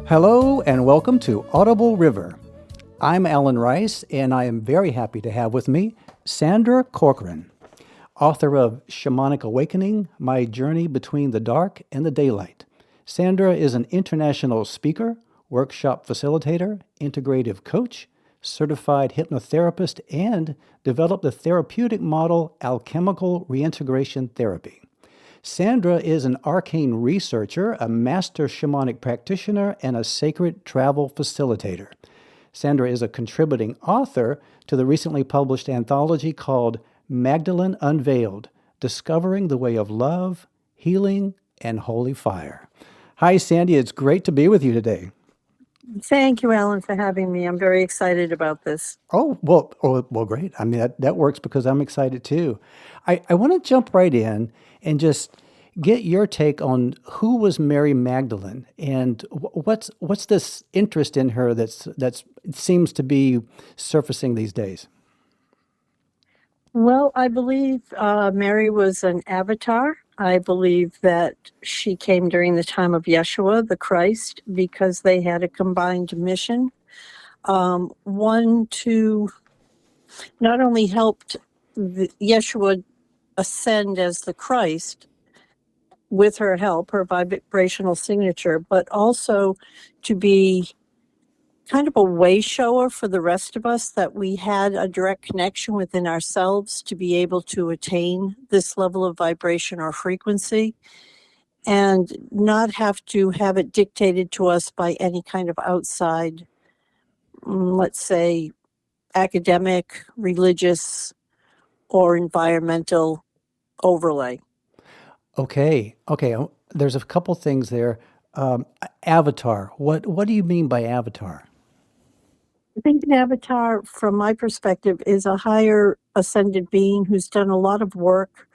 Hello and welcome to Audible River. I'm Alan Rice, and I am very happy to have with me Sandra Corcoran, author of Shamanic Awakening, My Journey Between the Dark and the Daylight. Sandra is an international speaker, workshop facilitator, integrative coach, certified hypnotherapist, and developed the therapeutic model Alchemical Reintegration Therapy. Sandra is an arcane researcher, a master shamanic practitioner, and a sacred travel facilitator. Sandra is a contributing author to the recently published anthology called Magdalene Unveiled, Discovering the Way of Love, Healing, and Holy Fire. Hi, Sandy. It's great to be with you today. Thank you, Alan, for having me. I'm very excited about this. Well, great. I mean, that works because I'm excited too. I want to jump right in and just get your take on who was Mary Magdalene and what's this interest in her that's seems to be surfacing these days. Well, I believe Mary was an avatar. I believe that she came during the time of Yeshua, the Christ, because they had a combined mission. One to not only helped Yeshua ascend as the Christ with her help, her vibrational signature, but also to be kind of a way shower for the rest of us, that we had a direct connection within ourselves to be able to attain this level of vibration or frequency and not have to have it dictated to us by any kind of outside, let's say, academic, religious, or environmental overlay. Okay. There's a couple things there. Avatar. What do you mean by avatar? I think an avatar, from my perspective, is a higher ascended being who's done a lot of work,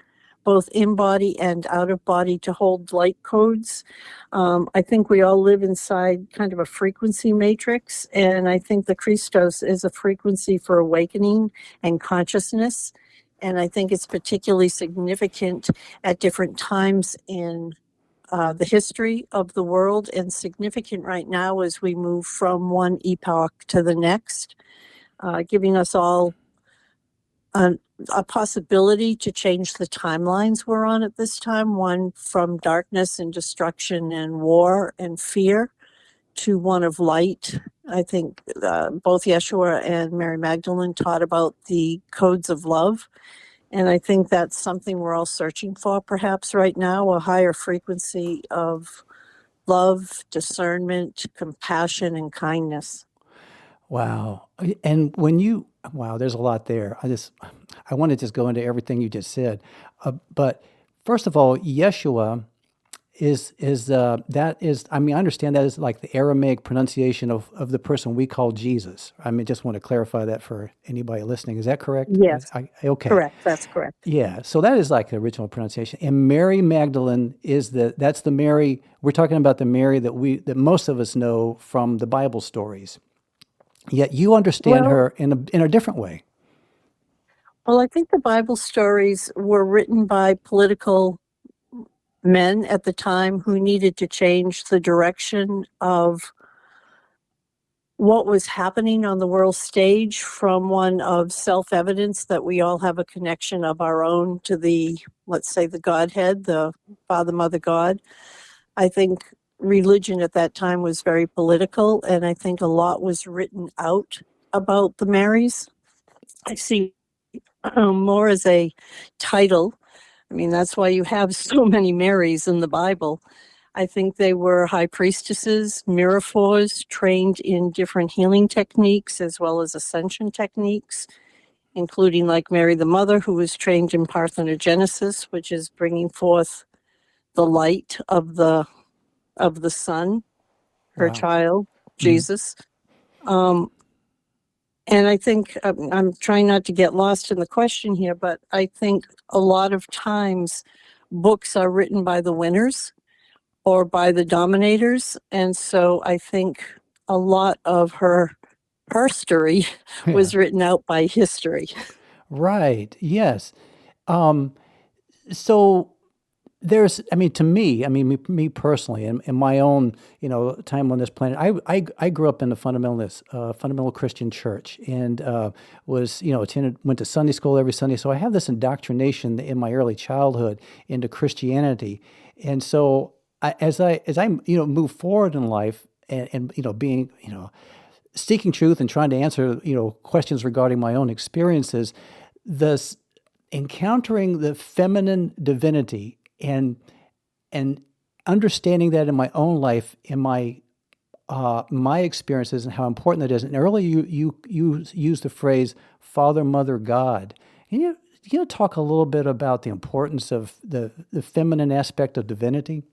both in body and out of body, to hold light codes. I think we all live inside kind of a frequency matrix, and I think the Christos is a frequency for awakening and consciousness. And I think it's particularly significant at different times in the history of the world, and significant right now as we move from one epoch to the next, giving us all a possibility to change the timelines we're on at this time, one from darkness and destruction and war and fear to one of light. I think both Yeshua and Mary Magdalene taught about the codes of love. And I think that's something we're all searching for, perhaps right now, a higher frequency of love, discernment, compassion, and kindness. Wow. And wow, there's a lot there. I want to just go into everything you just said. But first of all, Yeshua I mean, I understand that is like the Aramaic pronunciation of the person we call Jesus. I mean, just want to clarify that for anybody listening. Is that correct? Yes, Okay. correct. That's correct. Yeah. So that is like the original pronunciation. And Mary Magdalene that's the Mary, we're talking about the Mary that most of us know from the Bible stories. Yet you understand Well, her in a different way. well, I think the Bible stories were written by political men at the time who needed to change the direction of what was happening on the world stage, from one of self-evidence that we all have a connection of our own to the, let's say, the Godhead, the Father, Mother, God. I think religion at that time was very political, and I think a lot was written out about the Marys. I see more as a title. I mean, that's why you have so many Marys in the Bible. I think they were high priestesses, miraphors, trained in different healing techniques as well as ascension techniques, including like Mary the Mother, who was trained in parthenogenesis, which is bringing forth the light of the sun, her Wow. child, Mhm. Jesus. Um, and I think I'm trying not to get lost in the question here, but I think a lot of times books are written by the winners or by the dominators. And so I think a lot of her story Yeah. was written out by history. Right. Yes. Um, so I mean, to me, me personally, in my own, time on this planet, I grew up in a fundamental Christian church, and went to Sunday school every Sunday. So I have this indoctrination in my early childhood into Christianity, and so as I move forward in life, and being seeking truth and trying to answer questions regarding my own experiences, this encountering the feminine divinity and understanding that in my own life, in my experiences, and how important that is. And earlier you used the phrase Father, Mother, God. Can you talk a little bit about the importance of the feminine aspect of divinity?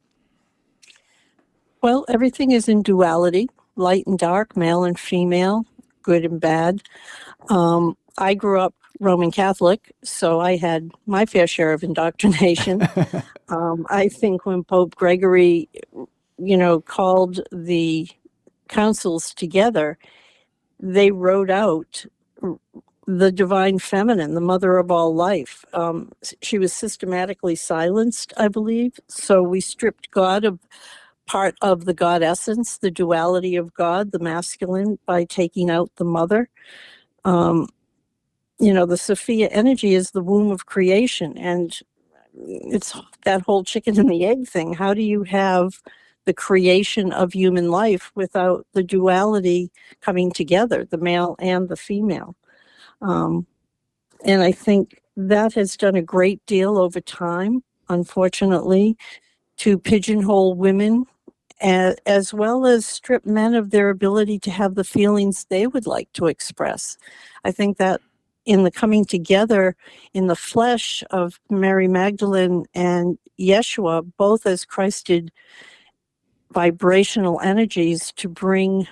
Well, everything is in duality, light and dark, male and female, good and bad. I grew up Roman Catholic, so I had my fair share of indoctrination. I think when Pope Gregory, called the councils together, they wrote out the divine feminine, the mother of all life. She was systematically silenced, I believe. So we stripped God of part of the God essence, the duality of God, the masculine, by taking out the mother. The Sophia energy is the womb of creation, and it's that whole chicken and the egg thing. How do you have the creation of human life without the duality coming together, the male and the female? And I think that has done a great deal over time, unfortunately, to pigeonhole women, as well as strip men of their ability to have the feelings they would like to express. I think that in the coming together in the flesh of Mary Magdalene and Yeshua, both as Christ did vibrational energies to bring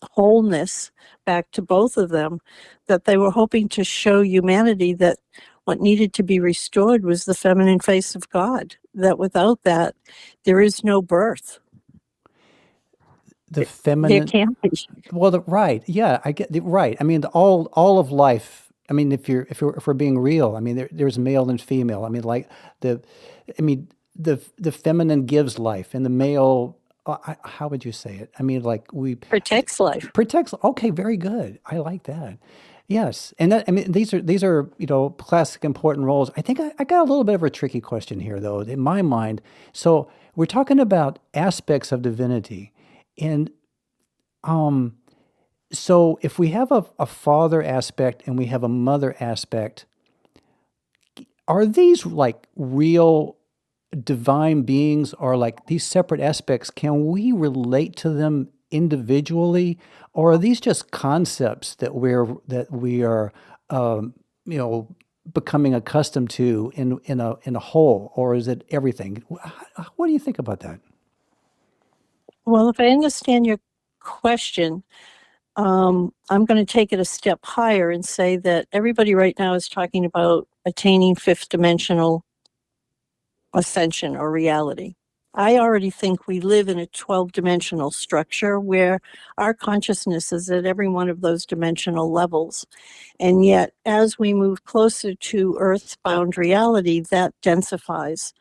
wholeness back to both of them, that they were hoping to show humanity that what needed to be restored was the feminine face of God, that without that, there is no birth. The There feminine. can't be. Well, right, yeah, I get right. I mean, all of life. I mean, if we're being real, I mean, there's male and female. I mean, like the, I mean, the feminine gives life, and the male. How would you say it? I mean, like we Protects life. protects. Okay, very good. I like that. Yes, and that, I mean, these are classic important roles. I think I got a little bit of a tricky question here, though, in my mind. So we're talking about aspects of divinity, and um, so if we have a father aspect and we have a mother aspect, are these like real divine beings, or like these separate aspects? Can we relate to them individually, or are these just concepts that we are um, you know becoming accustomed to in a whole, or is it everything? What do you think about that? Well, if I understand your question, I'm going to take it a step higher and say that everybody right now is talking about attaining fifth dimensional ascension or reality. I already think we live in a 12-dimensional structure where our consciousness is at every one of those dimensional levels. And yet, as we move closer to earthbound reality, that densifies.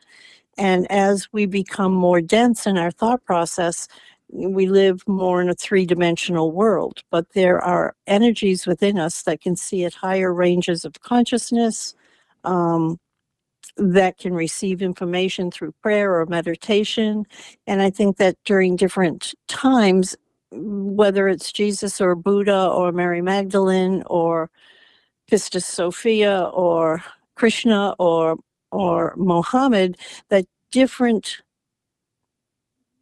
And as we become more dense in our thought process, we live more in a three-dimensional world. But there are energies within us that can see at higher ranges of consciousness, that can receive information through prayer or meditation. And I think that during different times, whether it's Jesus or Buddha or Mary Magdalene or Pistis Sophia or Krishna or Mohammed, that different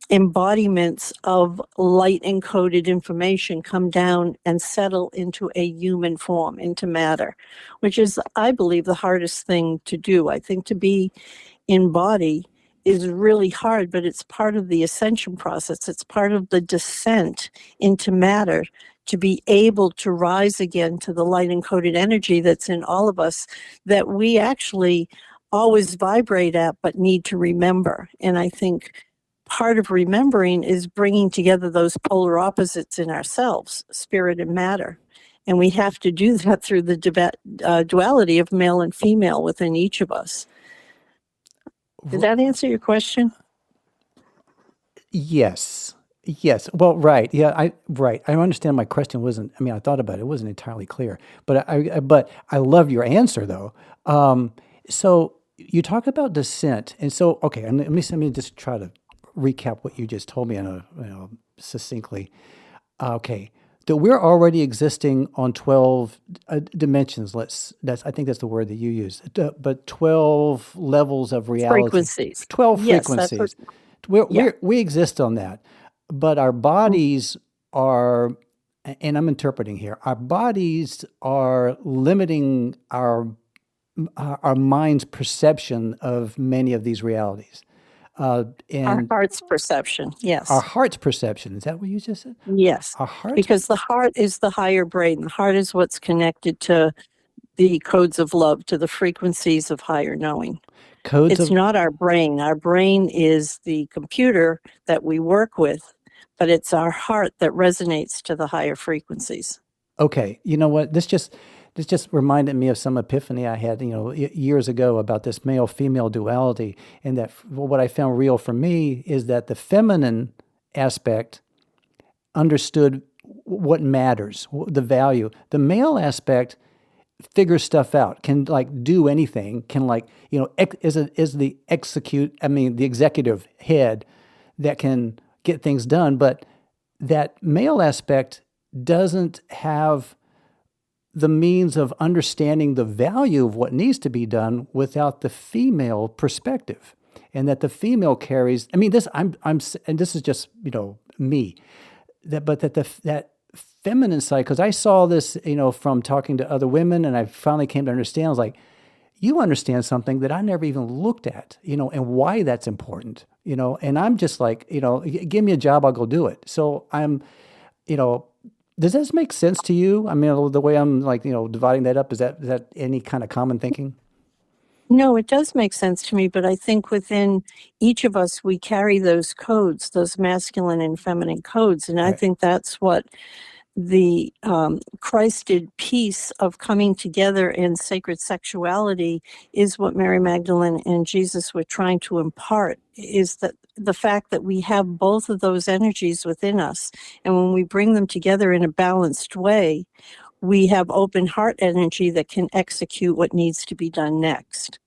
embodiments of light encoded information come down and settle into a human form, into matter, which is, I believe, the hardest thing to do. I think to be in body is really hard, but it's part of the ascension process. It's part of the descent into matter to be able to rise again to the light encoded energy that's in all of us, that we actually always vibrate at but need to remember. And I think part of remembering is bringing together those polar opposites in ourselves, spirit and matter. And we have to do that through the duality of male and female within each of us. Did that answer your question? Yes. Yes. Well, right. Yeah, right. I understand my question wasn't, I mean, I thought about it. It wasn't entirely clear. But I love your answer though. So you talk about descent. And so okay, and let me just try to recap what you just told me in a, succinctly. Okay. That we're already existing on 12 dimensions. I think that's the word that you use. But 12 levels of reality, Frequencies. 12 Yes, that's what, frequencies. We're, yeah. we exist on that. But our bodies are, and I'm interpreting here, our bodies are limiting our mind's perception of many of these realities. Our And heart's perception. our Yes. heart's perception, is that what you just said? Yes. Our heart's Because the heart is the higher brain. The heart is what's connected to the codes of love, to the frequencies of higher knowing. codes It's of, not our brain. Our brain is the computer that we work with, but it's our heart that resonates to the higher frequencies. okay, you know what? This just reminded me of some epiphany I had, years ago about this male female duality, and that what I found real for me is that the feminine aspect understood what matters, the value. The male aspect figures stuff out, can like do anything, can like, is the execute, I mean, the executive head that can get things done, but that male aspect doesn't have the means of understanding the value of what needs to be done without the female perspective, and that the female carries, I mean, and this is just, me, that feminine side, because I saw this, from talking to other women, and I finally came to understand. I was like, you understand something that I never even looked at, and why that's important, and I'm just like, give me a job, I'll go do it. So you know, does this make sense to you? I mean, the way I'm like, dividing that up, is that any kind of common thinking? No, it does make sense to me, but I think within each of us, we carry those codes, those masculine and feminine codes. And I Right. think that's what the Christed piece of coming together in sacred sexuality is, what Mary Magdalene and Jesus were trying to impart, is that the fact that we have both of those energies within us. And when we bring them together in a balanced way, we have open heart energy that can execute what needs to be done next.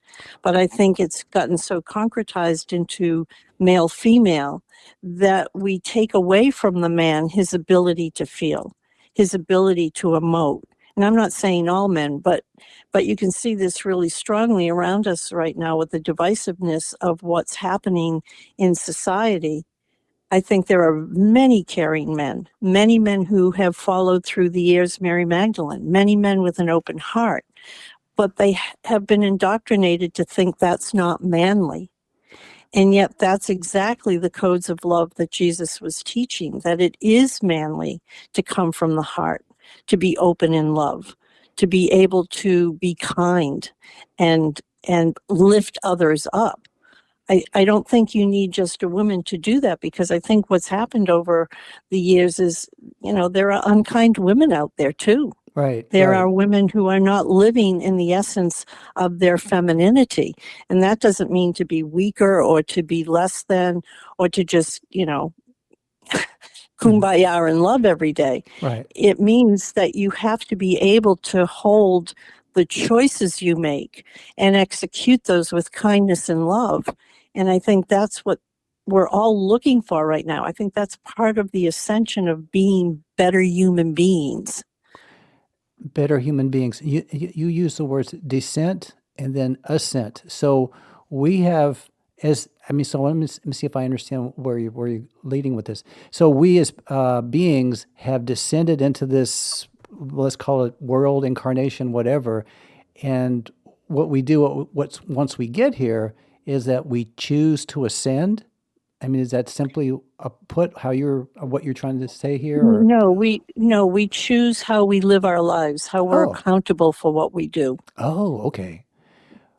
But I think it's gotten so concretized into male female that we take away from the man his ability to feel, his ability to emote. And I'm not saying all men, but you can see this really strongly around us right now with the divisiveness of what's happening in society. I think there are many caring men, many men who have followed through the years Mary Magdalene, many men with an open heart, but they have been indoctrinated to think that's not manly. And yet that's exactly the codes of love that Jesus was teaching, that it is manly to come from the heart, to be open in love, to be able to be kind and lift others up. I don't think you need just a woman to do that, because I think what's happened over the years is, there are unkind women out there too. Right. There Right. are women who are not living in the essence of their femininity. And that doesn't mean to be weaker or to be less than or to just, Mhm. kumbaya and love every day. Right. It means that you have to be able to hold the choices you make and execute those with kindness and love. And I think that's what we're all looking for right now. I think that's part of the ascension of being better human beings. Better human beings. You use the words descent and then ascent. So we have, as I mean, so let me see if I understand where you're leading with this. So we as beings have descended into this, let's call it world, incarnation, whatever. And what we do, what's once we get here, is that we choose to ascend. I mean, is that simply what you're trying to say here, or? No, we choose how we live our lives, how we're Oh, accountable for what we do, oh, okay.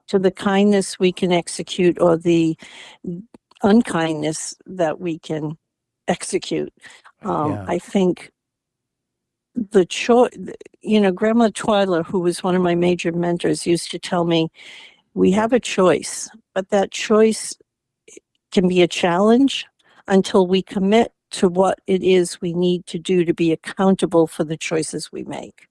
to the kindness we can execute or the unkindness that we can execute. Yeah. I think the choice, Grandma Twyla, who was one of my major mentors, used to tell me, We have a choice, but that choice can be a challenge until we commit to what it is we need to do to be accountable for the choices we make.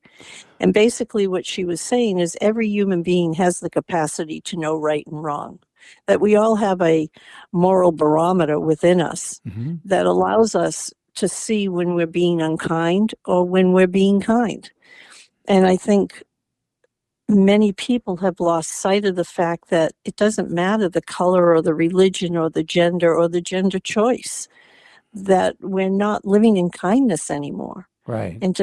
And basically what she was saying is every human being has the capacity to know right and wrong, that we all have a moral barometer within us that allows us to see when we're being unkind or when we're being kind. And I think many people have lost sight of the fact that it doesn't matter the color or the religion or the gender choice, that we're not living in kindness anymore. Right. And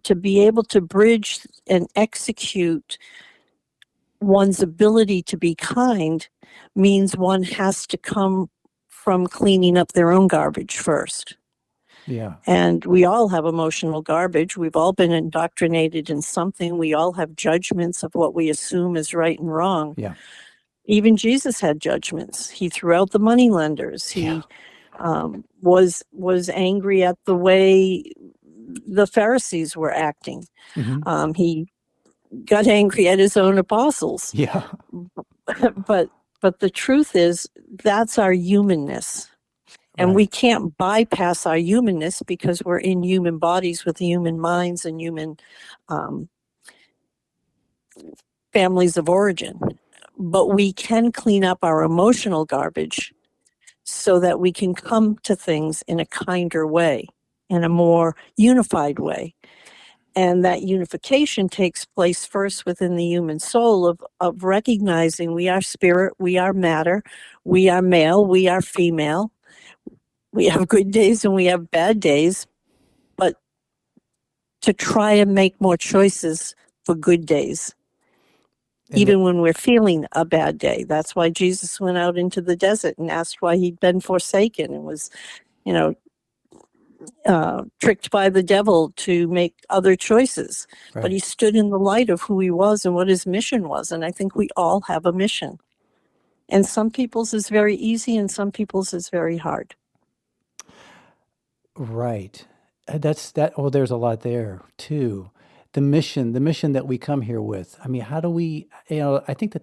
to be able to bridge and execute one's ability to be kind means one has to come from cleaning up their own garbage first. Yeah. And we all have emotional garbage. We've all been indoctrinated in something. We all have judgments of what we assume is right and wrong. Yeah. Even Jesus had judgments. He threw out the moneylenders. He was angry at the way the Pharisees were acting. He got angry at his own apostles. Yeah. But the truth is, that's our humanness. And we can't bypass our humanness because we're in human bodies with human minds and human families of origin. But we can clean up our emotional garbage so that we can come to things in a kinder way, in a more unified way. And that unification takes place first within the human soul of recognizing we are spirit, we are matter, we are male, we are female. We have good days and we have bad days, but to try and make more choices for good days, even when we're feeling a bad day. That's why Jesus went out into the desert and asked why he'd been forsaken and was, tricked by the devil to make other choices. But he stood in the light of who he was and what his mission was. And I think we all have a mission. And some people's is very easy and some people's is very hard. Right. That's that. Oh, there's a lot there too. The mission that we come here with. I mean, how do we, I think that,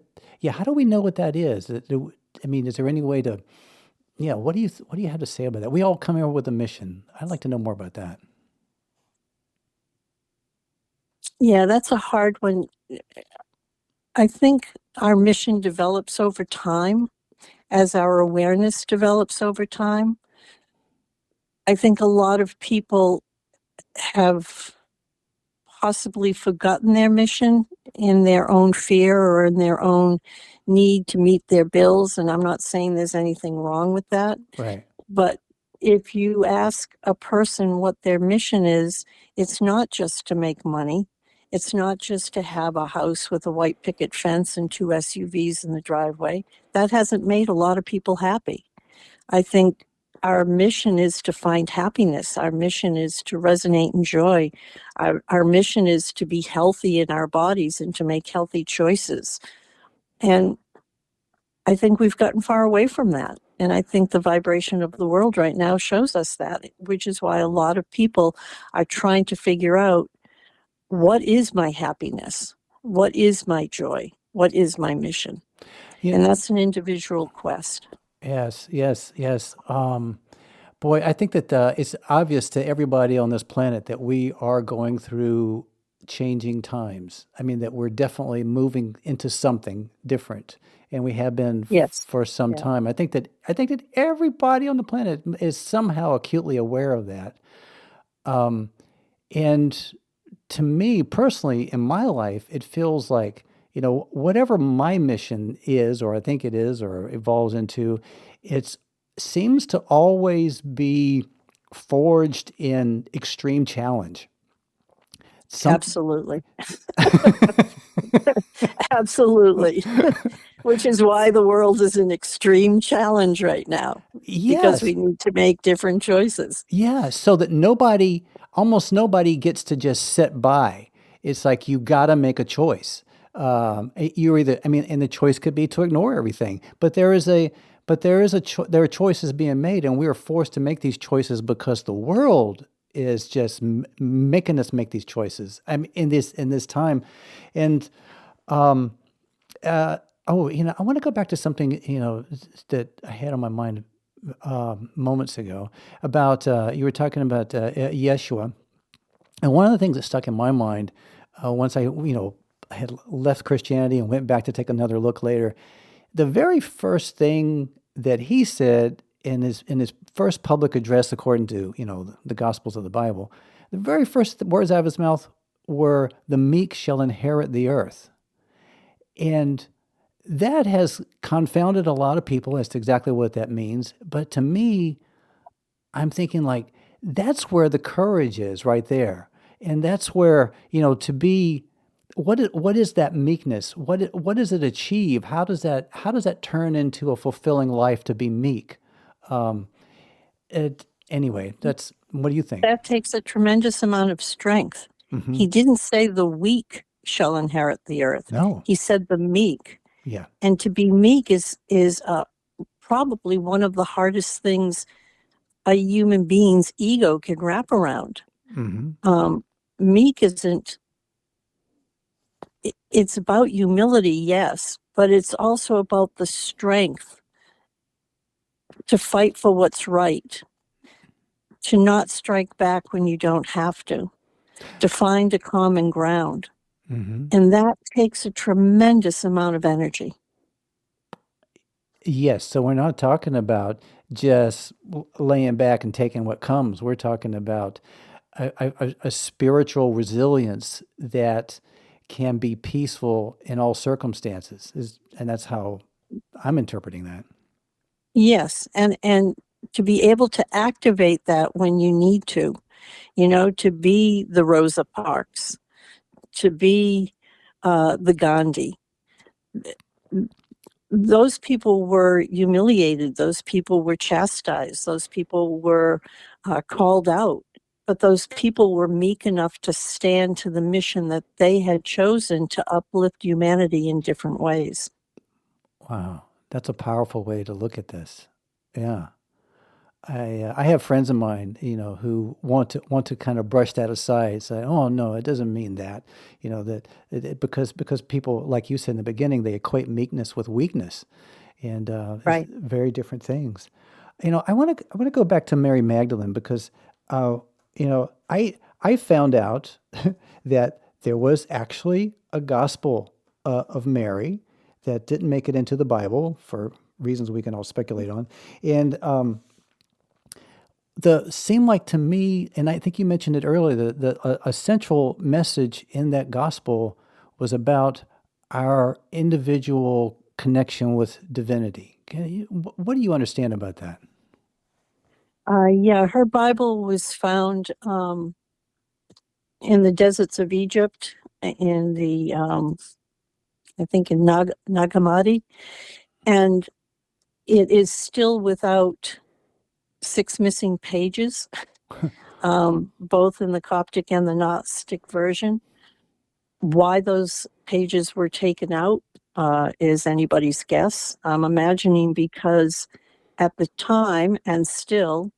how do we know what that is? I mean, is there any way to, what do you have to say about that? We all come here with a mission. I'd like to know more about that. Yeah, that's a hard one. I think our mission develops over time as our awareness develops over time. I think a lot of people have possibly forgotten their mission in their own fear or in their own need to meet their bills. And I'm not saying there's anything wrong with that. Right. But if you ask a person what their mission is, it's not just to make money. It's not just to have a house with a white picket fence and 2 SUVs in the driveway. That hasn't made a lot of people happy. I think our mission is to find happiness. Our mission is to resonate in joy. Our mission is to be healthy in our bodies and to make healthy choices. And I think we've gotten far away from that. And I think the vibration of the world right now shows us that, which is why a lot of people are trying to figure out, what is my happiness? What is my joy? What is my mission? Yeah. And that's an individual quest. Yes. Boy, I think that it's obvious to everybody on this planet that we are going through changing times. I mean, that we're definitely moving into something different, and we have been for some time. I think that everybody on the planet is somehow acutely aware of that. And to me personally, in my life, it feels like, whatever my mission is, or I think it is, or evolves into, it seems to always be forged in extreme challenge. Absolutely. Absolutely. Which is why the world is an extreme challenge right now. Because we need to make different choices. Yeah, so that almost nobody gets to just sit by. It's like you got to make a choice. You're either, and the choice could be to ignore everything, but there are choices being made, and we are forced to make these choices because the world is just making us make these choices. In this time, and Oh, I want to go back to something, that I had on my mind moments ago about, you were talking about Yeshua. And one of the things that stuck in my mind once I had left Christianity and went back to take another look later, the very first thing that he said in his first public address, according to the Gospels of the Bible, the very first words out of his mouth were, "The meek shall inherit the earth," and that has confounded a lot of people as to exactly what that means. But to me, I'm thinking like that's where the courage is right there. And that's where, to be what is that meekness? What does it achieve? How does that turn into a fulfilling life to be meek? Um, anyway, that's what do you think? That takes a tremendous amount of strength. Hmm. He didn't say the weak shall inherit the earth. No. He said the meek. Yeah. And to be meek is probably one of the hardest things a human being's ego can wrap around. Hmm. Meek isn't, it's about humility, yes, but it's also about the strength to fight for what's right, to not strike back when you don't have to find a common ground. Hmm. And that takes a tremendous amount of energy. Yes, so we're not talking about just laying back and taking what comes. We're talking about a spiritual resilience that can be peaceful in all circumstances. And that's how I'm interpreting that. Yes, and to be able to activate that when you need to be the Rosa Parks, to be the Gandhi. Those people were humiliated. Those people were chastised. Those people were called out. But those people were meek enough to stand to the mission that they had chosen to uplift humanity in different ways. Wow, that's a powerful way to look at this. Yeah. I have friends of mine, who want to kind of brush that aside, say, "Oh no, it doesn't mean that," because people, like you said in the beginning, they equate meekness with weakness, and it's Right. very different things. I want to go back to Mary Magdalene because, I found out that there was actually a gospel of Mary that didn't make it into the Bible for reasons we can all speculate on, and the seemed like to me, and I think you mentioned it earlier, a central message in that gospel was about our individual connection with divinity. What do you understand about that? Yeah, her Bible was found in the deserts of Egypt, in I think in Nagamadi, and it is still without 6 missing pages, both in the Coptic and the Gnostic version. Why those pages were taken out is anybody's guess. I'm imagining because at the time, and still,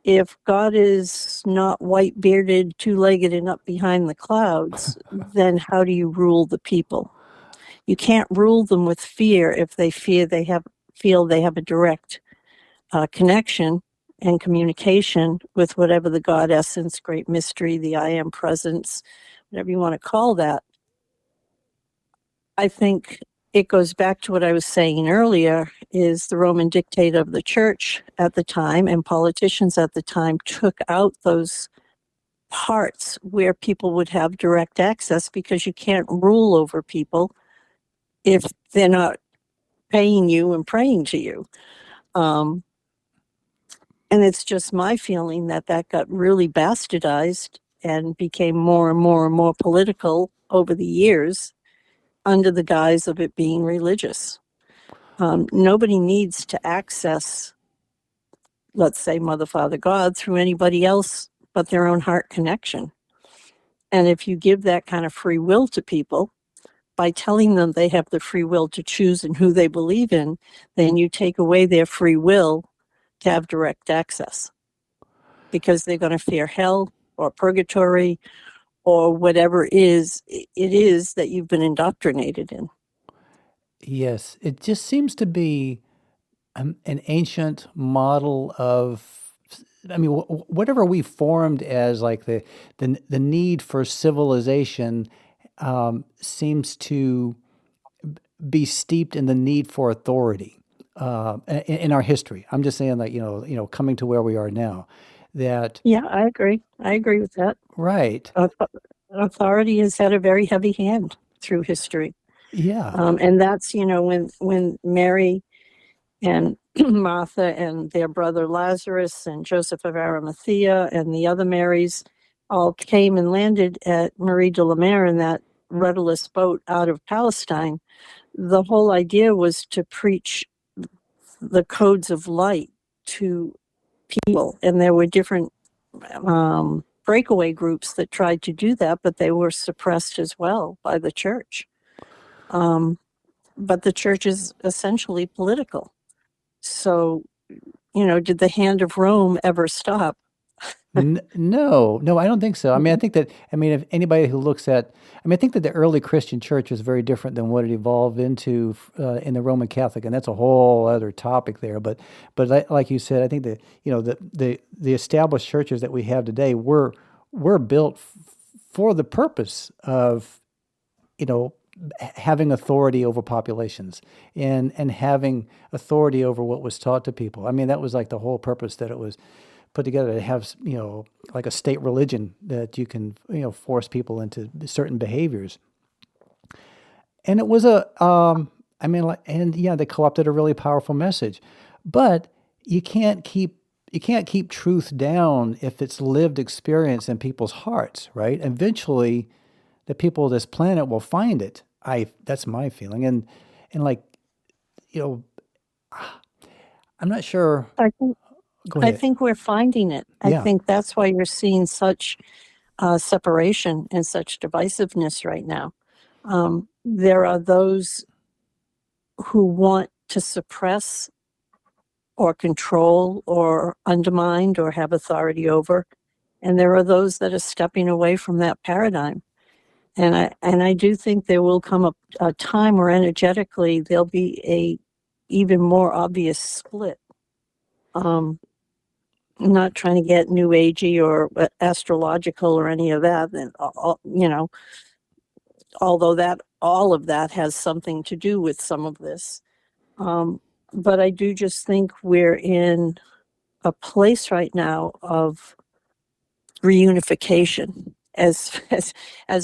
if God is not white bearded, 2-legged, and up behind the clouds, then how do you rule the people? You can't rule them with fear if they feel they have a direct connection and communication with whatever the God essence, great mystery, the I am presence, whatever you want to call that. I think it goes back to what I was saying earlier, is the Roman dictate of the church at the time and politicians at the time took out those parts where people would have direct access, because you can't rule over people if they're not paying you and praying to you. And it's just my feeling that got really bastardized and became more and more and more political over the years under the guise of it being religious. Nobody needs to access, let's say, Mother, Father, God through anybody else but their own heart connection. And if you give that kind of free will to people by telling them they have the free will to choose and who they believe in, then you take away their free will to have direct access, because they're going to fear hell or purgatory or whatever it is that you've been indoctrinated in. Yes, it just seems to be an ancient model of, I mean, whatever we formed as like the need for civilization seems to be steeped in the need for authority in our history. I'm just saying that coming to where we are now, that Yeah, I agree. I agree with that. right, Authority has had a very heavy hand through history. yeah, And that's, when Mary and Martha and their brother Lazarus and Joseph of Arimathea and the other Marys all came and landed at Marie de la Mer in that rudderless boat out of Palestine. The whole idea was to preach the codes of light to people, and there were different breakaway groups that tried to do that, but they were suppressed as well by the church. But the church is essentially political. So, did the hand of Rome ever stop? No, I don't think so. I mean, I think that, I mean, if anybody who looks at, I mean, I think that the early Christian church was very different than what it evolved into in the Roman Catholic, and that's a whole other topic there. But like you said, I think that the established churches that we have today were built for the purpose of you know having authority over populations and having authority over what was taught to people. I mean, that was like the whole purpose that it was put together, to have like a state religion that you can force people into certain behaviors. And it was I mean, like, and yeah, they co-opted a really powerful message, but you can't keep truth down if it's lived experience in people's hearts, right? Eventually the people of this planet will find it. That's my feeling. And like, you know I'm not sure. I think Go I ahead. think we're finding it. I Yeah. think that's why you're seeing such separation and such divisiveness right now. There are those who want to suppress or control or undermine or have authority over, and there are those that are stepping away from that paradigm. And I do think there will come a time where energetically there'll be a even more obvious split. I'm not trying to get new agey or astrological or any of that. And although that all of that has something to do with some of this, but I do just think we're in a place right now of reunification. As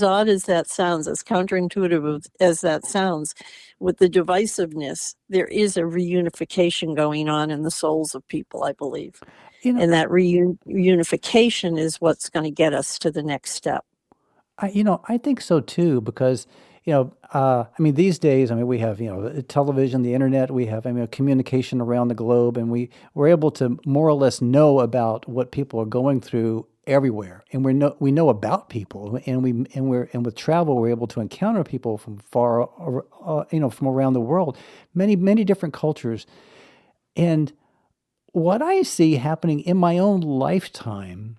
odd as that sounds, as counterintuitive as that sounds, with the divisiveness, there is a reunification going on in the souls of people, I believe. You know, And that reunification is what's going to get us to the next step. I think so too, because I mean, these days, I mean, we have the television, the internet, we have, I mean, communication around the globe, and we're able to more or less know about what people are going through everywhere, and we know about people, and with travel, we're able to encounter people from from around the world, many different cultures, and what I see happening in my own lifetime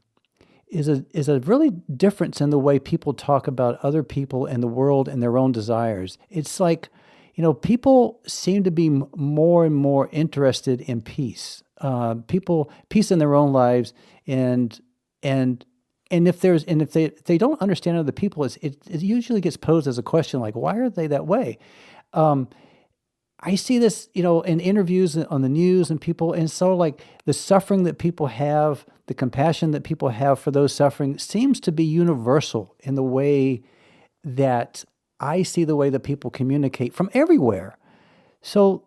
is a really difference in the way people talk about other people and the world and their own desires. It's like, people seem to be more and more interested in peace. Peace in their own lives, and if they don't understand other people, it usually gets posed as a question like, why are they that way? I see this, in interviews on the news and people, and so like the suffering that people have, the compassion that people have for those suffering seems to be universal in the way that I see the way that people communicate from everywhere. So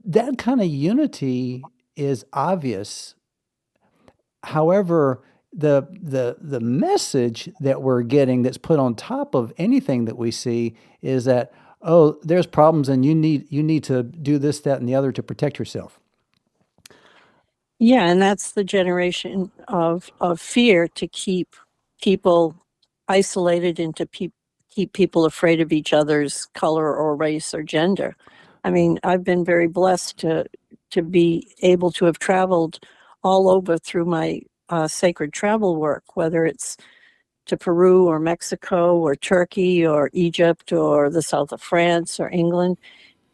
that kind of unity is obvious. However, the message that we're getting that's put on top of anything that we see is that, oh, there's problems and you need to do this, that, and the other to protect yourself. Yeah, and that's the generation of fear to keep people isolated and to keep people afraid of each other's color or race or gender. I mean, I've been very blessed to be able to have traveled all over through my sacred travel work, whether it's to Peru or Mexico or Turkey or Egypt or the south of France or England.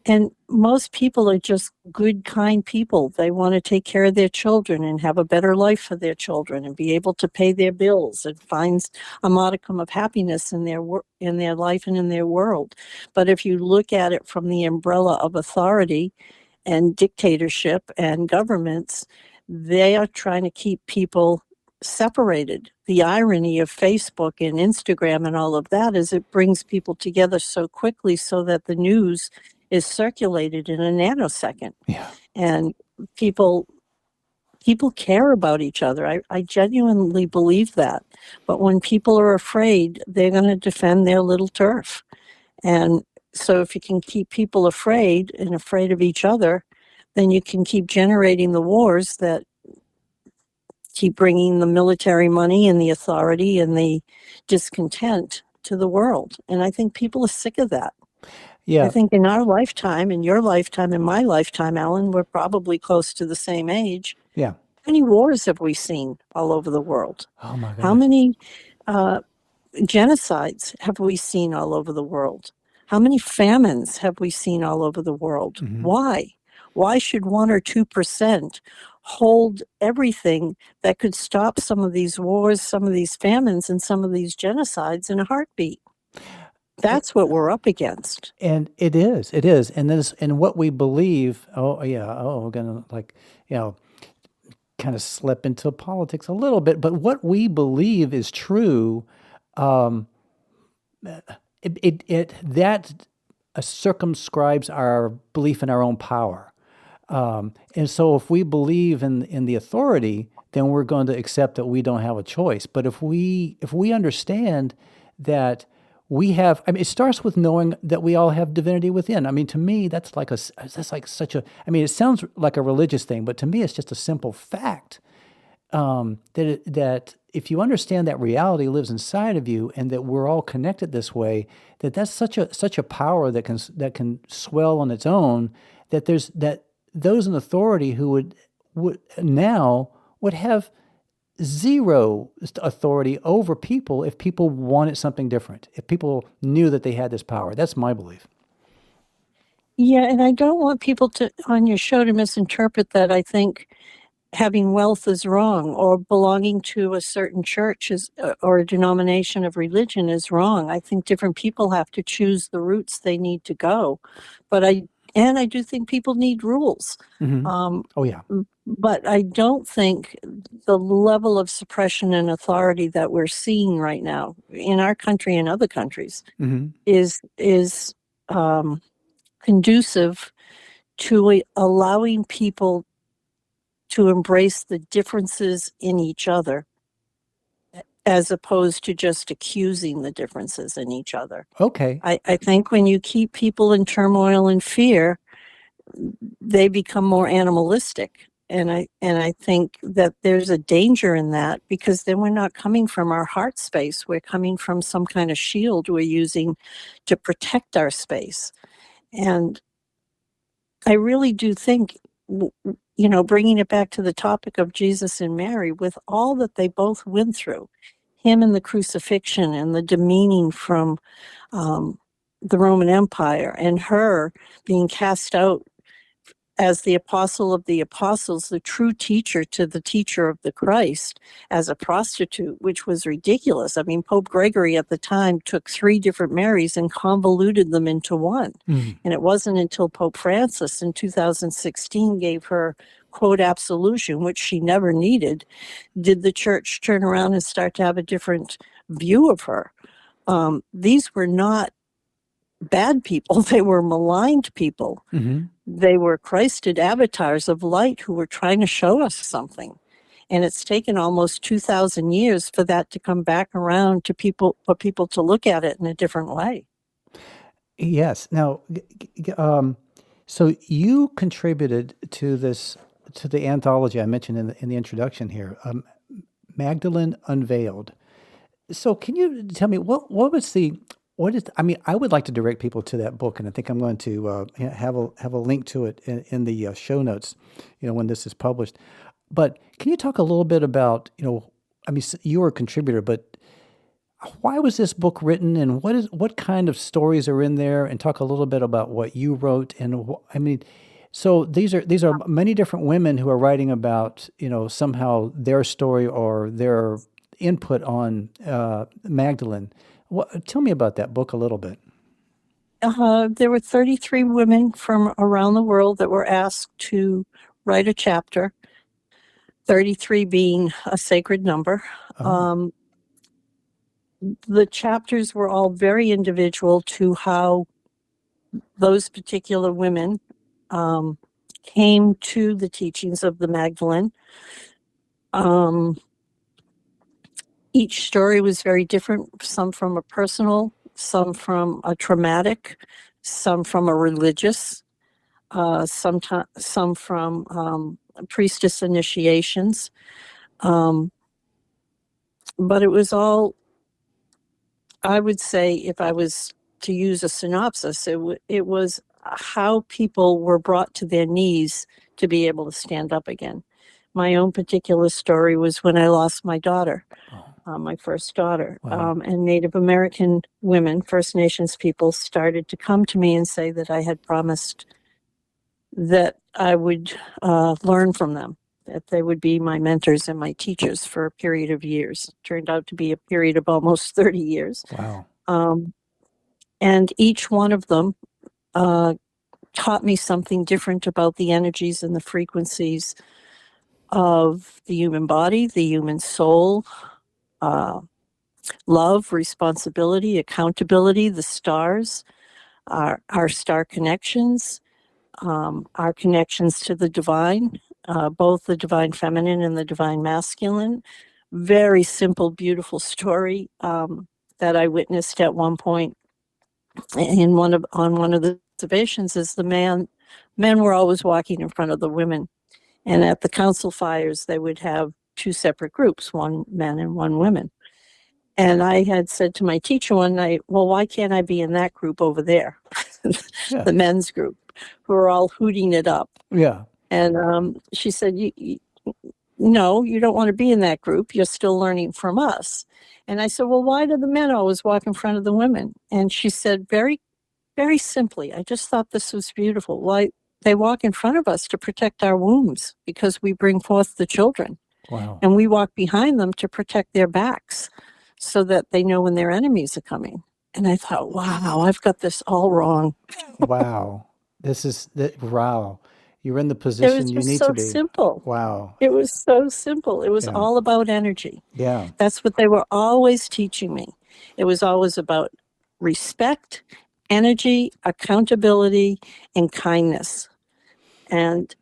And most people are just good, kind people. They want to take care of their children and have a better life for their children and be able to pay their bills and find a modicum of happiness in their life and in their world. But if you look at it from the umbrella of authority and dictatorship and governments, they are trying to keep people separated. The irony of Facebook and Instagram and all of that is it brings people together so quickly so that the news is circulated in a nanosecond. Yeah. And people care about each other. I genuinely believe that. But when people are afraid, they're going to defend their little turf. And so if you can keep people afraid and afraid of each other, then you can keep generating the wars that keep bringing the military money and the authority and the discontent to the world. And I think people are sick of that. Yeah. I think in our lifetime, in your lifetime, in my lifetime, Alan, we're probably close to the same age. Yeah. How many wars have we seen all over the world? Oh my How goodness. many genocides have we seen all over the world? How many famines have we seen all over the world? Mhm. Why? Why should 1 or 2% hold everything that could stop some of these wars, some of these famines, and some of these genocides in a heartbeat? That's what we're up against. And it is. And this, and what we believe, we're gonna kind of slip into politics a little bit, but what we believe is true, um, that circumscribes our belief in our own power. And so if we believe in the authority, then we're going to accept that we don't have a choice. But if we understand that we have, I mean, it starts with knowing that we all have divinity within. I mean, to me, that's like such a, I mean, it sounds like a religious thing, but to me, it's just a simple fact, that if you understand that reality lives inside of you and that we're all connected this way, that's such a power that can swell on its own, that those in authority who would now would have zero authority over people if people wanted something different, if people knew that they had this power. That's my belief. Yeah, and I don't want people on your show to misinterpret that. I think having wealth is wrong, or belonging to a certain church or a denomination of religion is wrong. I think different people have to choose the routes they need to go. But I do think people need rules. Mm-hmm. Oh yeah. But I don't think the level of suppression and authority that we're seeing right now in our country and other countries Mm-hmm. is conducive to allowing people to embrace the differences in each other, as opposed to just accusing the differences in each other. Okay. I think when you keep people in turmoil and fear, they become more animalistic. And I think that there's a danger in that, because then we're not coming from our heart space. We're coming from some kind of shield we're using to protect our space. And I really do think, bringing it back to the topic of Jesus and Mary, with all that they both went through, him and the crucifixion and the demeaning from the Roman Empire, and her being cast out as the apostle of the apostles, the true teacher to the teacher of the Christ, as a prostitute, which was ridiculous. I mean, Pope Gregory at the time took 3 different Marys and convoluted them into one. Mm. And it wasn't until Pope Francis in 2016 gave her, quote, absolution, which she never needed, did the church turn around and start to have a different view of her. These were not bad people. They were maligned people. Mm-hmm. They were Christed avatars of light who were trying to show us something. And it's taken almost 2,000 years for that to come back around to people, for people to look at it in a different way. Yes. Now, so you contributed to the anthology I mentioned in the introduction here, Magdalene Unveiled. So can you tell me I mean, I would like to direct people to that book, and I think I'm going to have a link to it in the show notes, when this is published. But can you talk a little bit about, I mean, you're a contributor, but why was this book written, and what kind of stories are in there? And talk a little bit about what you wrote. And I mean, so these are many different women who are writing about, somehow their story or their input on Magdalene. Tell me about that book a little bit. There were 33 women from around the world that were asked to write a chapter, 33 being a sacred number. Oh, The chapters were all very individual to how those particular women came to the teachings of the Magdalene. Each story was very different, some from a personal, some from a traumatic, some from a religious, some from priestess initiations. But it was all, I would say, if I was to use a synopsis, it was how people were brought to their knees to be able to stand up again. My own particular story was when I lost my daughter, my first daughter. wow. And Native American women, First Nations people, started to come to me and say that I had promised that I would learn from them, that they would be my mentors and my teachers for a period of years. It turned out to be a period of almost 30 years. Wow. And each one of them taught me something different about the energies and the frequencies of the human body, the human soul, love, responsibility, accountability, the stars, our star connections, our connections to the divine, both the divine feminine and the divine masculine. Very simple, beautiful story that I witnessed at one point on one of the observations is men were always walking in front of the women. And at the council fires, they would have two separate groups, one men and one women. And I had said to my teacher one night, well, why can't I be in that group over there? Yeah. The men's group, who are all hooting it up. Yeah. And she said, no, you don't want to be in that group. You're still learning from us. And I said, well, why do the men always walk in front of the women? And she said, very, very simply, I just thought this was beautiful. Why they walk in front of us to protect our wombs because we bring forth the children. Wow. And we walk behind them to protect their backs so that they know when their enemies are coming. And I thought, wow, I've got this all wrong. Wow. Wow. You're in the It was position you just need to so be. simple. Wow. It was so simple. It was Yeah. all about energy. Yeah. That's what they were always teaching me. It was always about respect, energy, accountability, and kindness. And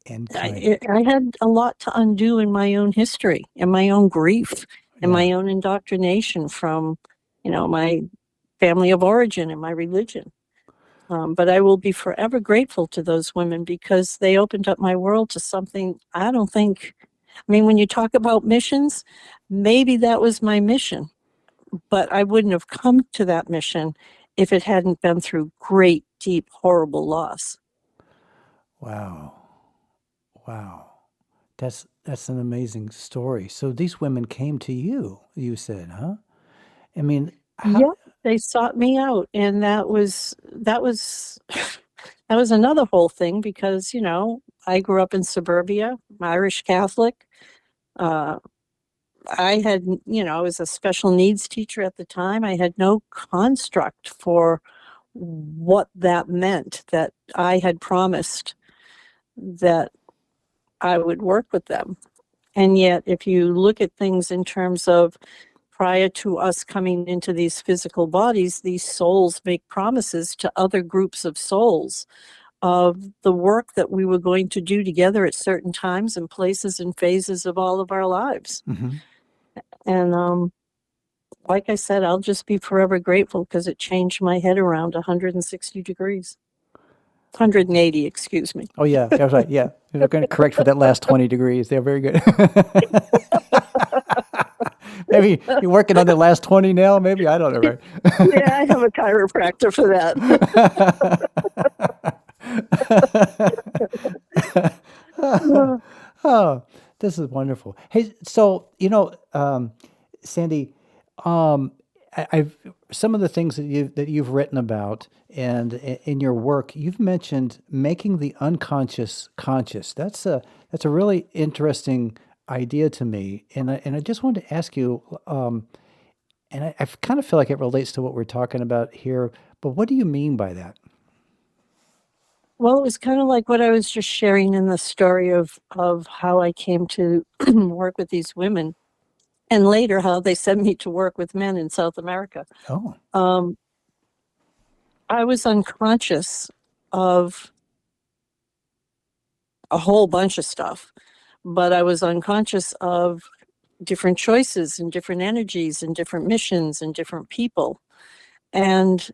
And kind. I had a lot to undo in my own history and my own grief and my Yeah. own indoctrination from, my family of origin and my religion. But I will be forever grateful to those women because they opened up my world to something I don't think. I mean, when you talk about missions, maybe that was my mission, but I wouldn't have come to that mission if it hadn't been through great, deep, horrible loss. Wow. Wow. That's an amazing story. So these women came to you, you said, huh? I mean, how? Yep, they sought me out, and that was that was another whole thing because I grew up in suburbia, I'm Irish Catholic. Uh, I had, I was a special needs teacher at the time. I had no construct for what that meant, that I had promised that I would work with them. And yet, if you look at things in terms of prior to us coming into these physical bodies, these souls make promises to other groups of souls of the work that we were going to do together at certain times and places and phases of all of our lives. Mhm. And like I said, I'll just be forever grateful because it changed my head around 160 degrees. 180, excuse me. Oh, yeah, that's right. Yeah. You're going to correct for that last 20 degrees. They're very good. Maybe you're working on the last 20 now, maybe? I don't know, right? Yeah, I have a chiropractor for that. Oh, this is wonderful. Hey, so, Sandy, Um, I've some of the things that you've written about and in your work, you've mentioned making the unconscious conscious. That's a really interesting idea to me, and I just wanted to ask you, and I kind of feel like it relates to what we're talking about here. But what do you mean by that? Well, it was kind of like what I was just sharing in the story of how I came to work with these women, and later how they sent me to work with men in South America. Oh, Um, I was unconscious of a whole bunch of stuff, but I was unconscious of different choices and different energies and different missions and different people. And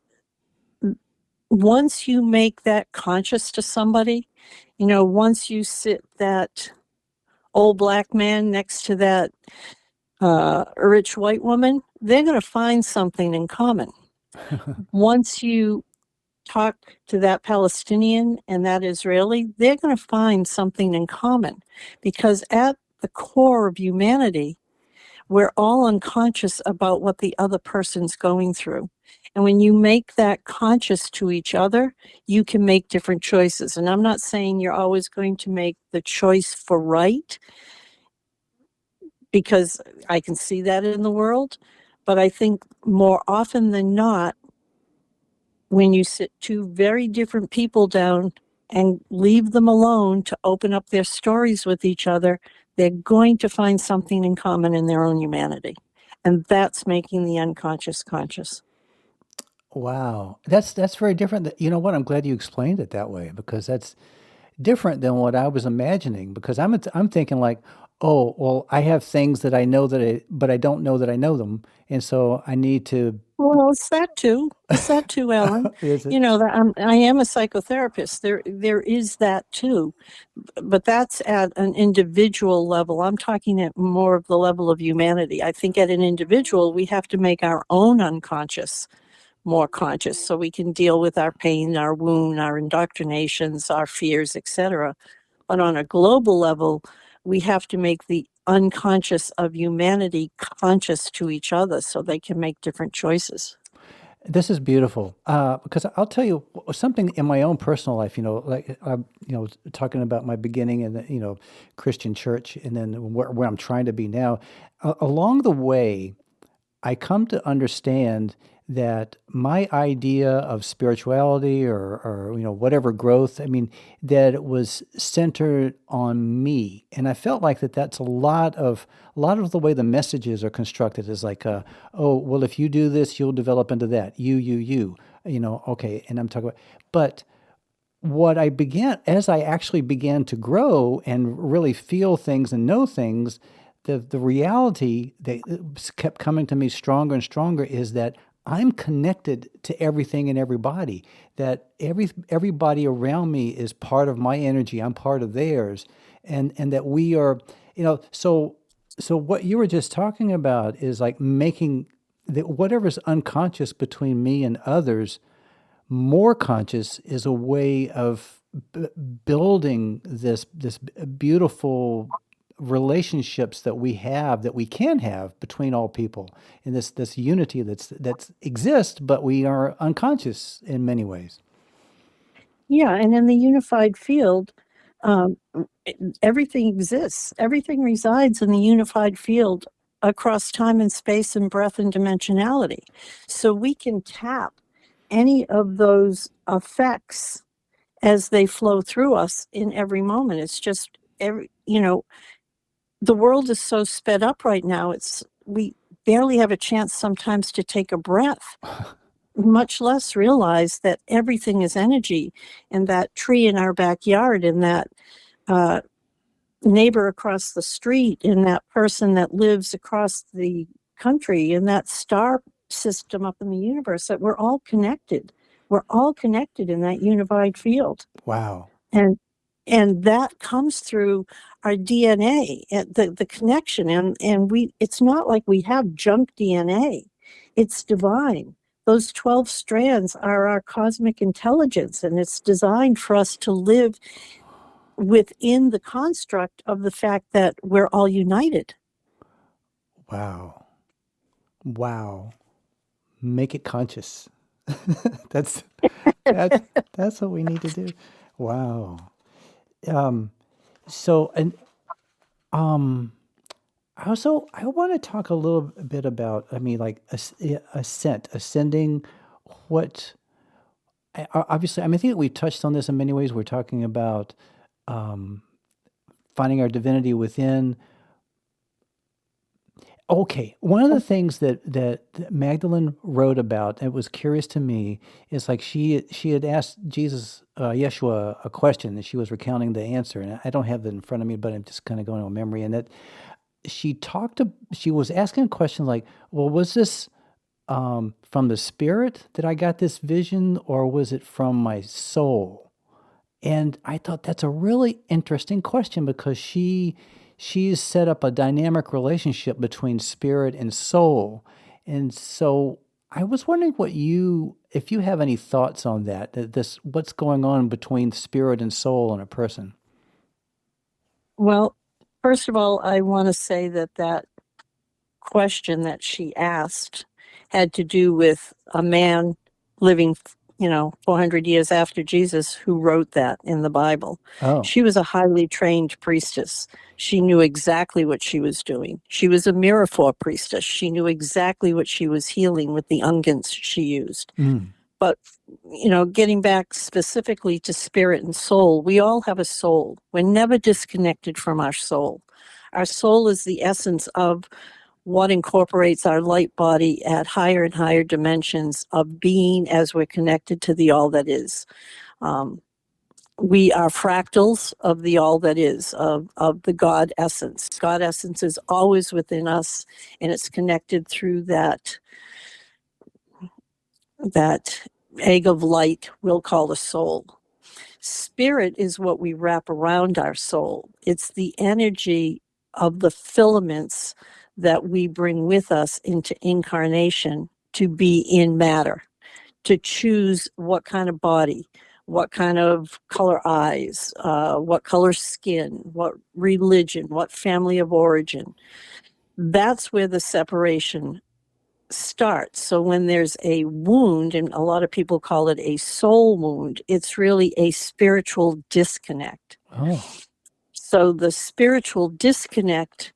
once you make that conscious to somebody, once you sit that old black man next to that rich white woman, they're going to find something in common. Once you talk to that Palestinian and that Israeli, they're going to find something in common, because at the core of humanity, we're all unconscious about what the other person's going through. And when you make that conscious to each other, you can make different choices. And I'm not saying you're always going to make the choice for right, because I can see that in the world. But I think more often than not, when you sit two very different people down and leave them alone to open up their stories with each other, they're going to find something in common in their own humanity. And that's making the unconscious conscious. wow, that's very different. You know what? I'm glad you explained it that way because that's different than what I was imagining. Because I'm thinking like, oh, well, I have things that I know but I don't know that I know them, and so I need to. Well, it's that too. It's that too, Alan. Is it? That I am a psychotherapist. There is that too, but that's at an individual level. I'm talking at more of the level of humanity. I think at an individual, we have to make our own unconscious more conscious so we can deal with our pain, our wound, our indoctrinations, our fears, etc. But on a global level, we have to make the unconscious of humanity conscious to each other so they can make different choices. This is beautiful because I'll tell you something in my own personal life. Like I'm, talking about my beginning in the Christian church, and then where I'm trying to be now. Along the way, I come to understand that my idea of spirituality or whatever growth, I mean, that it was centered on me, and I felt like that's a lot of the way the messages are constructed is like, oh, well, if you do this, you'll develop into that. Okay, and I'm talking about, but what I began as I actually began to grow and really feel things and know things, the reality that kept coming to me stronger and stronger is that I'm connected to everything and everybody. That everybody around me is part of my energy. I'm part of theirs, and that we are, So what you were just talking about is like making whatever's unconscious between me and others more conscious is a way of building this beautiful relationships that we can have between all people in this unity that's exists, but we are unconscious in many ways. Yeah, and in the unified field, um, everything exists. Everything resides in the unified field across time and space and breadth and dimensionality. So we can tap any of those effects as they flow through us in every moment. It's just the world is so sped up right now. We barely have a chance sometimes to take a breath, much less realize that everything is energy, and that tree in our backyard, and that uh, neighbor across the street, and that person that lives across the country, and that star system up in the universe, that we're all connected. We're all connected in that unified field. Wow. And that comes through our DNA, the connection. And it's not like we have junk DNA. It's divine. Those 12 strands are our cosmic intelligence, and it's designed for us to live within the construct of the fact that we're all united. Wow. Wow. Make it conscious. That's that's that's what we need to do. Wow. Um, so and I want to talk a little bit about, I mean, like ascending. What obviously, I mean, I think we touched on this in many ways. We're talking about finding our divinity within. Okay, one of the things that Magdalene wrote about, and it was curious to me, is like she had asked Jesus, Yeshua, a question, and she was recounting the answer, and I don't have it in front of me, but I'm just kind of going on memory, and that she was asking a question like, well, was this from the spirit that I got this vision, or was it from my soul? And I thought that's a really interesting question because she's set up a dynamic relationship between spirit and soul. And so I was wondering if you have any thoughts on that this what's going on between spirit and soul in a person. Well, first of all, I want to say that question that she asked had to do with a man living, 400 years after Jesus who wrote that in the Bible. Oh. She was a highly trained priestess. She knew exactly what she was doing. She was a Miraphor priestess. She knew exactly what she was healing with the unguents she used. Mm. But, getting back specifically to spirit and soul, we all have a soul. We're never disconnected from our soul. Our soul is the essence of what incorporates our light body at higher and higher dimensions of being as we're connected to the all that is. We are fractals of the all that is, of the God essence. God essence is always within us, and it's connected through that egg of light we'll call the soul. Spirit is what we wrap around our soul. It's the energy of the filaments that we bring with us into incarnation to be in matter, to choose what kind of body, what kind of color eyes, what color skin, what religion, what family of origin. That's where the separation starts. So when there's a wound, and a lot of people call it a soul wound, it's really a spiritual disconnect. Oh. So the spiritual disconnect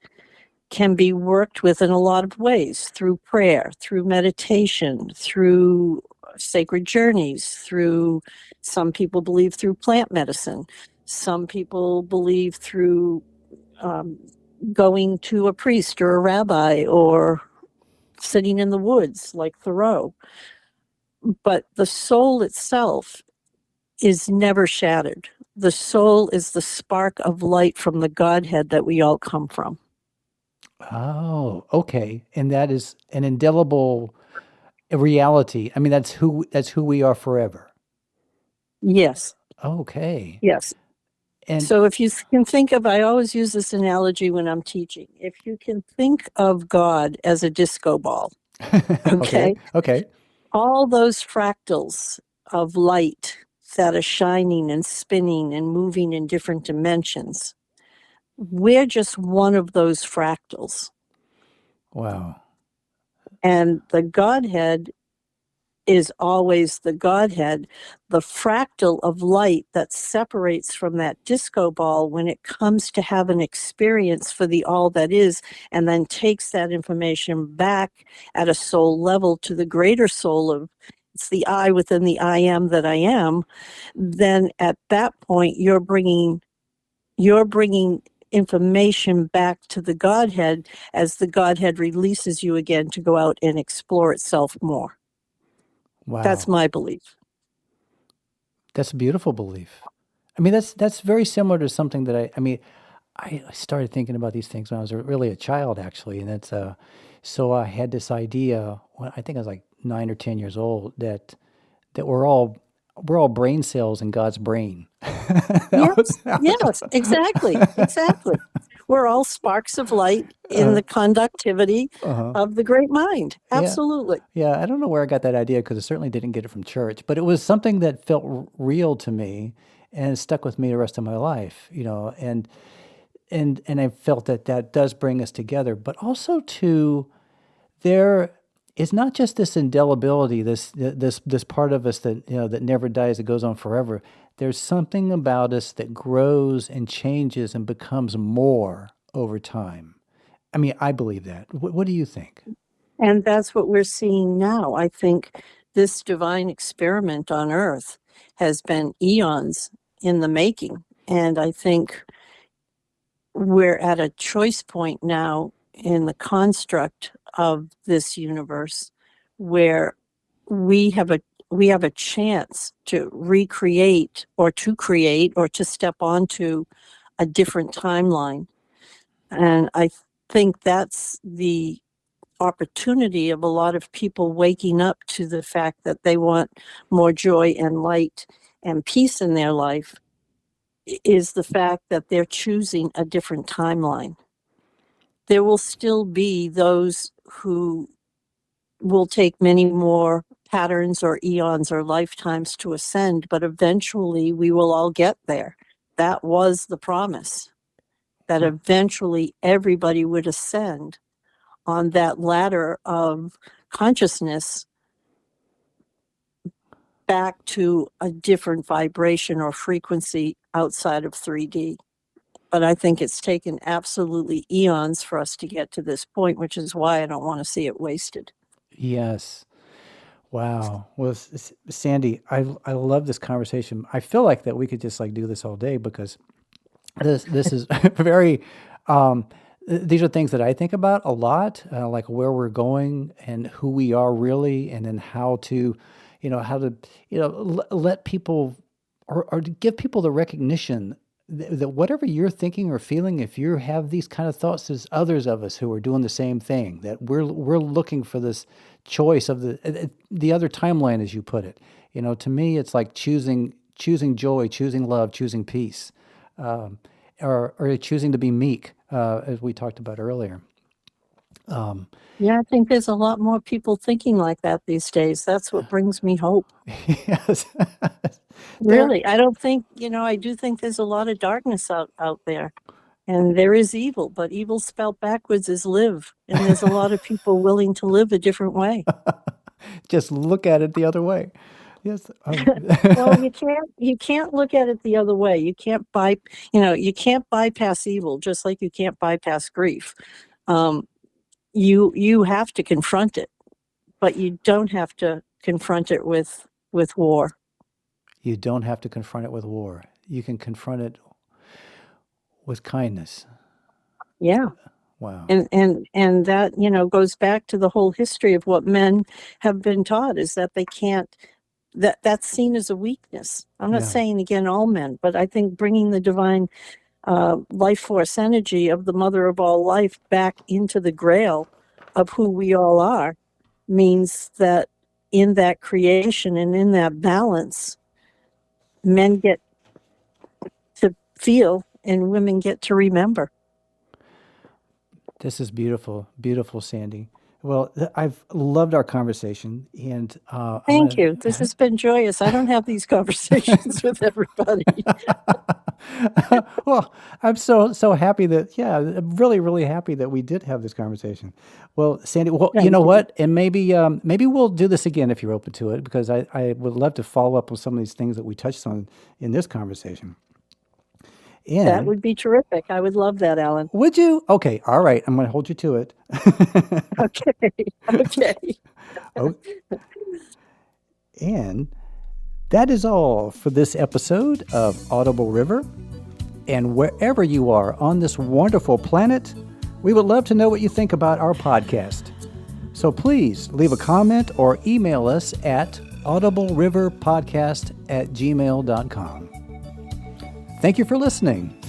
can be worked with in a lot of ways, through prayer, through meditation, through sacred journeys, through, some people believe, through plant medicine. Some people believe through going to a priest or a rabbi, or sitting in the woods like Thoreau. But the soul itself is never shattered. The soul is the spark of light from the Godhead that we all come from. Oh, okay. And that is an indelible reality. I mean, that's who we are forever. Yes, Okay. yes. And So if you can think of, I always use this analogy when I'm teaching. If you can think of God as a disco ball, okay, okay, okay. all those fractals of light that are shining and spinning and moving in different dimensions, we're just one of those fractals. Wow. And the Godhead is always the Godhead, the fractal of light that separates from that disco ball when it comes to have an experience for the all that is, and then takes that information back at a soul level to the greater soul of, it's the I within the I am that I am. Then at that point, you're bringing information back to the Godhead as the Godhead releases you again to go out and explore itself more. That's Wow. my belief. That's a beautiful belief. I mean, that's very similar to something that I started thinking about these things when I was really a child, actually, and that's so I had this idea when I think I was like 9 or 10 years old that we're all brain cells in God's brain. Yes, That was yes, exactly, exactly. We're all sparks of light in uh, the conductivity uh-huh. of the great mind. Yeah. Absolutely. Yeah, I don't know where I got that idea because I certainly didn't get it from church, but it was something that felt real to me and it stuck with me the rest of my life, and I felt that does bring us together, but also to there is not just this indelibility, this part of us that that never dies, that goes on forever. There's something about us that grows and changes and becomes more over time. I mean, I believe that. What do you think? And that's what we're seeing now. I think this divine experiment on Earth has been eons in the making. And I think we're at a choice point now in the construct of this universe where we have a chance to recreate or to create or to step onto a different timeline. And I think that's the opportunity of a lot of people waking up to the fact that they want more joy and light and peace in their life, is the fact that they're choosing a different timeline. There will still be those who will take many more patterns or eons or lifetimes to ascend, but eventually we will all get there. That was the promise, that eventually everybody would ascend on that ladder of consciousness back to a different vibration or frequency outside of 3D. But I think it's taken absolutely eons for us to get to this point, which is why I don't want to see it wasted. Yes. Wow. Well, Sandy, I love this conversation. I feel like that we could just do this all day, because this is very, these are things that I think about a lot, like where we're going and who we are really, and then how to let people or to give people the recognition that whatever you're thinking or feeling, if you have these kind of thoughts, there's others of us who are doing the same thing, that we're looking for this choice of the other timeline, as you put it. To me, it's like choosing joy, choosing love, choosing peace, or choosing to be meek, as we talked about earlier. Yeah, I think there's a lot more people thinking like that these days. That's what brings me hope. Yes. Really, I don't think, I do think there's a lot of darkness out there. And there is evil, but evil spelled backwards is live. And there's a lot of people willing to live a different way. Just look at it the other way. Yes. Well, you can't look at it the other way. You can't you can't bypass evil, just like you can't bypass grief. You have to confront it, but you don't have to confront it with war. You don't have to confront it with war. You can confront it with kindness. Yeah. Wow. And that, goes back to the whole history of what men have been taught, is that they can't, that's seen as a weakness. I'm not saying, again, all men, but I think bringing the divine life force energy of the mother of all life back into the grail of who we all are means that in that creation and in that balance, men get to feel and women get to remember. This is beautiful, beautiful, Sandy. Well, I've loved our conversation, and thank you. This has been joyous. I don't have these conversations with everybody. Well, I'm so happy that, I'm really, really happy that we did have this conversation. Well, Sandy, you know what? And maybe we'll do this again if you're open to it, because I would love to follow up on some of these things that we touched on in this conversation. And that would be terrific. I would love that, Alan. Would you? Okay. All right. I'm going to hold you to it. Okay. And that is all for this episode of Audible River. And wherever you are on this wonderful planet, we would love to know what you think about our podcast. So please leave a comment or email us at audibleriverpodcast@gmail.com. Thank you for listening.